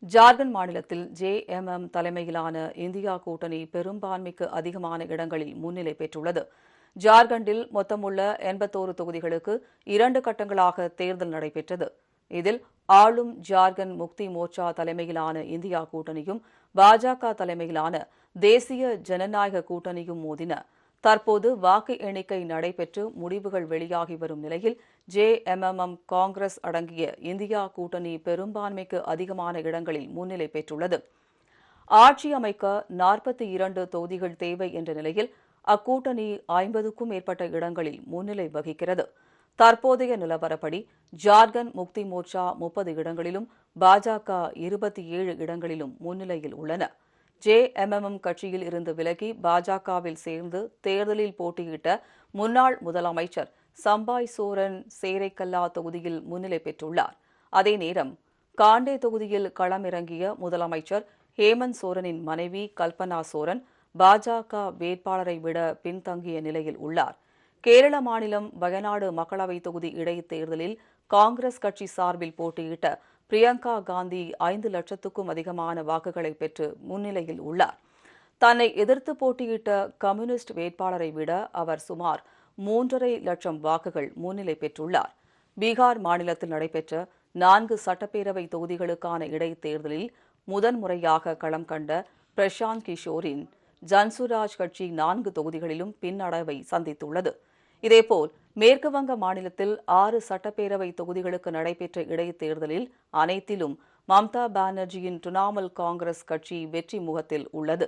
ஜார்க்கண்ட் மாநிலத்தில் ஜேஎம்எம் தலைமையிலான இந்தியா கூட்டணி பெரும்பான்மைக்கு அதிகமான இடங்களில் முன்னிலை பெற்றுள்ளது. ஜார்க்கண்டில் மொத்தமுள்ள 81 தொகுதிகளுக்கு 2 கட்டங்களாக தேர்தல் நடைபெற்றது. இதில் ஆளும் ஜார்க்கண்ட் முக்தி மோர்ச்சா தலைமையிலான இந்தியா கூட்டணியும் பாஜக தலைமையிலான தேசிய ஜனநாயக கூட்டணியும் மோதின. தற்போது வாக்கு எண்ணிக்கை நடைபெற்று முடிவுகள் வெளியாகி வரும் நிலையில் ஜேஎம்எம் காங்கிரஸ் அடங்கிய இந்தியா கூட்டணி பெரும்பான்மைக்கு அதிகமான இடங்களில் முன்னிலை பெற்றுள்ளது. ஆட்சி அமைக்க 42 தொகுதிகள் தேவை என்ற நிலையில் அக்கூட்டணி 50க்கும் மேற்பட்ட இடங்களில் முன்னிலை வகிக்கிறது. தற்போதைய நிலவரப்படி ஜார்க்கண்ட் முக்தி மோர்ச்சா 30 இடங்களிலும் பாஜக 27 இடங்களிலும் முன்னிலையில் உள்ளன. ஜேஎம்எம் கட்சியில் இருந்து விலகி பாஜகவில் சேர்ந்து தேர்தலில் போட்டியிட்ட முன்னாள் முதலமைச்சர் சம்பாய் சோரன் சேரைக்கல்லா தொகுதியில் முன்னிலை பெற்றுள்ளார். அதே நேரம் காண்டே தொகுதியில் களமிறங்கிய முதலமைச்சர் ஹேமந்த் சோரனின் மனைவி கல்பனா சோரன் பாஜக வேட்பாளரை விட பின்தங்கிய நிலையில் உள்ளார். கேரள மாநிலம் வயநாடு மக்களவைத் தொகுதி இடைத்தேர்தலில் காங்கிரஸ் கட்சி சார்பில் போட்டியிட்ட பிரியங்கா காந்தி 5 லட்சத்துக்கும் அதிகமான வாக்குகளை பெற்று முன்னிலையில் உள்ளார். தன்னை எதிர்த்து போட்டியிட்ட கம்யூனிஸ்ட் வேட்பாளரை விட அவர் சுமார் 3.5 லட்சம் வாக்குகள் முன்னிலை பெற்றுள்ளார். பீகார் மாநிலத்தில் நடைபெற்ற 4 சட்டப்பேரவை தொகுதிகளுக்கான இடைத்தேர்தலில் முதன்முறையாக களம் கண்ட பிரசாந்த் கிஷோரின் ஜன்சுராஜ் கட்சி 4 தொகுதிகளிலும் பின்னடைவை சந்தித்துள்ளது. இதேபோல் மேற்குவங்க மாநிலத்தில் 6 சட்டப்பேரவை தொகுதிகளுக்கு நடைபெற்ற இடைத்தேர்தலில் அனைத்திலும் மம்தா பானர்ஜியின் திரிணாமுல் காங்கிரஸ் கட்சி வெற்றி முகத்தில் உள்ளது.